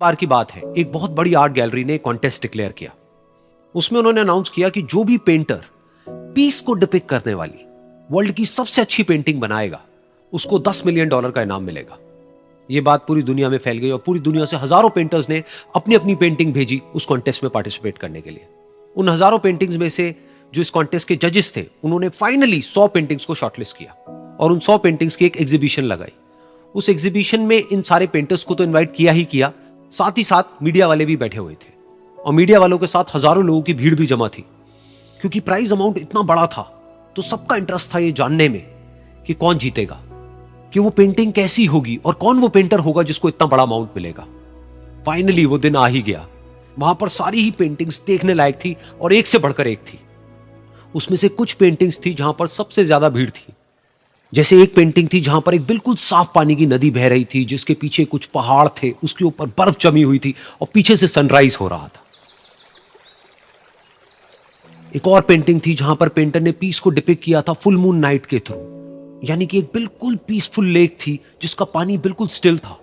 बार की बात है, एक बहुत बड़ी आर्ट गैलरी ने कॉन्टेस्ट डिक्लेयर किया। उसमें उन्होंने अनाउंस किया कि जो भी पेंटर पीस को डिपिक्ट करने वाली वर्ल्ड की सबसे अच्छी पेंटिंग बनाएगा, उसको $10 मिलियन का इनाम मिलेगा। यह बात पूरी दुनिया में फैल गई और पूरी दुनिया से हजारों पेंटर्स ने अपनी अपनी पेंटिंग भेजी उस कॉन्टेस्ट में पार्टिसिपेट करने के लिए। उन हजारों पेंटिंग्स में से जो इस कॉन्टेस्ट के जजेस थे, उन्होंने फाइनली 100 पेंटिंग्स को शॉर्टलिस्ट किया और उन 100 पेंटिंग्स की एक एग्जीबिशन लगाई। उस एग्जीबिशन में इन सारे पेंटर्स को तो इन्वाइट किया ही किया, साथ ही साथ मीडिया वाले भी बैठे हुए थे और मीडिया वालों के साथ हजारों लोगों की भीड़ भी जमा थी। क्योंकि प्राइज अमाउंट इतना बड़ा था तो सबका इंटरेस्ट था ये जानने में कि कौन जीतेगा, कि वो पेंटिंग कैसी होगी और कौन वो पेंटर होगा जिसको इतना बड़ा अमाउंट मिलेगा। फाइनली वो दिन आ ही गया। वहां पर सारी ही पेंटिंग्स देखने लायक थी और एक से बढ़कर एक थी। उसमें से कुछ पेंटिंग्स थी जहां पर सबसे ज्यादा भीड़ थी। जैसे एक पेंटिंग थी जहां पर एक बिल्कुल साफ पानी की नदी बह रही थी, जिसके पीछे कुछ पहाड़ थे, उसके ऊपर बर्फ जमी हुई थी और पीछे से सनराइज हो रहा था। एक और पेंटिंग थी जहां पर पेंटर ने पीस को डिपिक्ट किया था फुल मून नाइट के थ्रू, यानी कि एक बिल्कुल पीसफुल लेक थी जिसका पानी बिल्कुल स्टिल था,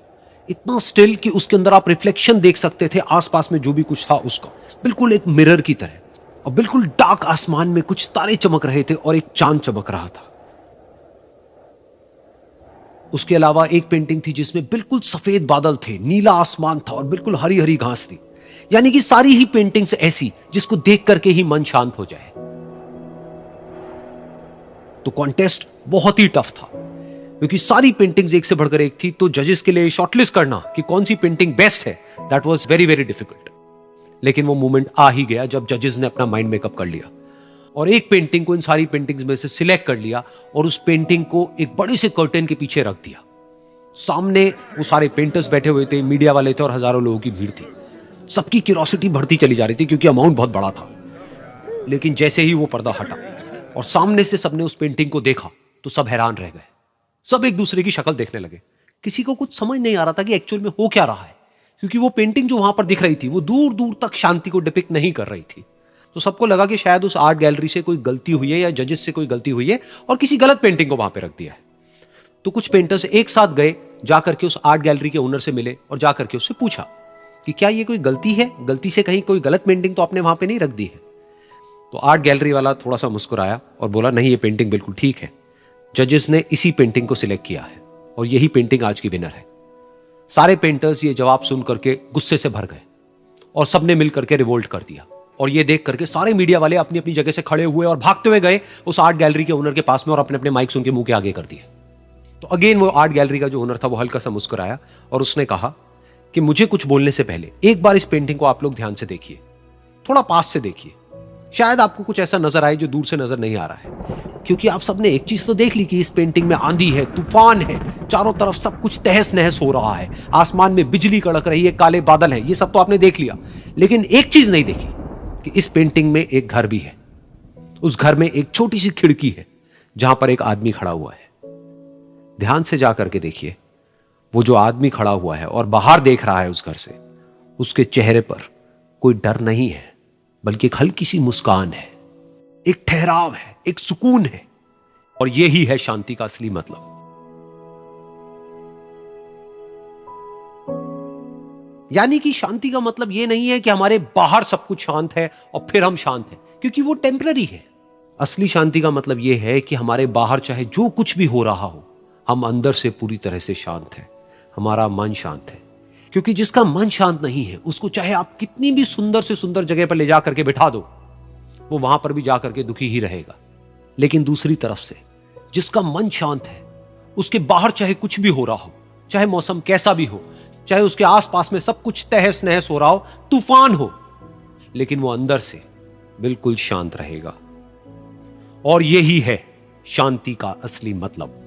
इतना स्टिल कि उसके अंदर आप रिफ्लेक्शन देख सकते थे आसपास में जो भी कुछ था उसका, बिल्कुल एक मिरर की तरह। और बिल्कुल डार्क आसमान में कुछ तारे चमक रहे थे और एक चांद चमक रहा था। उसके अलावा एक पेंटिंग थी जिसमें बिल्कुल सफेद बादल थे, नीला आसमान था और बिल्कुल हरी हरी घास थी। यानी कि सारी ही पेंटिंग्स ऐसी जिसको देख करके ही मन शांत हो जाए। तो कॉन्टेस्ट बहुत ही टफ था क्योंकि सारी पेंटिंग्स एक से बढ़कर एक थी। तो जजेस के लिए शॉर्टलिस्ट करना कि कौन सी पेंटिंग बेस्ट है, that was very very difficult. लेकिन वो मोमेंट आ ही गया जब जजेस ने अपना माइंड मेकअप कर लिया और एक पेंटिंग को इन सारी पेंटिंग्स में से सिलेक्ट कर लिया और उस पेंटिंग को एक बड़े से कर्टेन के पीछे रख दिया। सामने वो सारे पेंटर्स बैठे हुए थे, मीडिया वाले थे और हजारों लोगों की भीड़ थी। सबकी क्यूरियोसिटी बढ़ती चली जा रही थी क्योंकि अमाउंट बहुत बड़ा था। लेकिन जैसे ही वो पर्दा हटा और सामने से सबने उस पेंटिंग को देखा तो सब हैरान रह गए। सब एक दूसरे की शक्ल देखने लगे। किसी को कुछ समझ नहीं आ रहा था कि एक्चुअल में हो क्या रहा है, क्योंकि वो पेंटिंग जो वहां पर दिख रही थी वो दूर दूर तक शांति को डिपिक्ट नहीं कर रही थी। तो सबको लगा कि शायद उस आर्ट गैलरी से कोई गलती हुई है या जजेस से कोई गलती हुई है और किसी गलत पेंटिंग को वहां पे रख दिया है। तो कुछ पेंटर्स एक साथ गए, जाकर के उस आर्ट गैलरी के ओनर से मिले और जाकर के उससे पूछा कि क्या ये कोई गलती है, गलती से कहीं कोई गलत पेंटिंग तो आपने वहां पे नहीं रख दी है। तो आर्ट गैलरी वाला थोड़ा सा मुस्कुराया और बोला, नहीं, ये पेंटिंग बिल्कुल ठीक है। जजेस ने इसी पेंटिंग को सिलेक्ट किया है और यही पेंटिंग आज की विनर है। सारे पेंटर्स ये जवाब सुन करके गुस्से से भर गए और सबने मिल करके रिवोल्ट कर दिया। और ये देख करके सारे मीडिया वाले अपनी अपनी जगह से खड़े हुए और भागते हुए गए उस आर्ट गैलरी के ओनर के पास में और अपने अपने माइक्स उनके मुंह के आगे कर दिए। तो अगेन वो आर्ट गैलरी का जो ओनर था वो हल्का सा मुस्कुराया और उसने कहा कि मुझे कुछ बोलने से पहले एक बार इस पेंटिंग को आप लोग ध्यान से देखिए, थोड़ा पास से देखिए, शायद आपको कुछ ऐसा नजर आए जो दूर से नजर नहीं आ रहा है। क्योंकि आप सबने एक चीज तो देख ली कि इस पेंटिंग में आंधी है, तूफान है, चारों तरफ सब कुछ तहस नहस हो रहा है, आसमान में बिजली कड़क रही है, काले बादल हैं, ये सब तो आपने देख लिया। लेकिन एक चीज नहीं देखी कि इस पेंटिंग में एक घर भी है। उस घर में एक छोटी सी खिड़की है जहां पर एक आदमी खड़ा हुआ है। ध्यान से जाकर के देखिए, वो जो आदमी खड़ा हुआ है और बाहर देख रहा है उस घर से, उसके चेहरे पर कोई डर नहीं है, बल्कि एक हल्की सी मुस्कान है, एक ठहराव है, एक सुकून है। और यही है शांति का असली मतलब। यानी कि शांति का मतलब यह नहीं है कि हमारे बाहर सब कुछ शांत है और फिर हम शांत हैं, क्योंकि वो टेम्पररी है। असली शांति का मतलब यह है कि हमारे बाहर चाहे जो कुछ भी हो रहा हो, हम अंदर से पूरी तरह से शांत हैं, हमारा मन शांत है। क्योंकि जिसका मन शांत नहीं है, उसको चाहे आप कितनी भी सुंदर से सुंदर जगह पर ले जाकर के बिठा दो, वो वहां पर भी जाकर के दुखी ही रहेगा। लेकिन दूसरी तरफ से जिसका मन शांत है, उसके बाहर चाहे कुछ भी हो रहा हो, चाहे मौसम कैसा भी हो, चाहे उसके आसपास में सब कुछ तहस नहस हो रहा हो, तूफान हो, लेकिन वो अंदर से बिल्कुल शांत रहेगा। और यही है शांति का असली मतलब।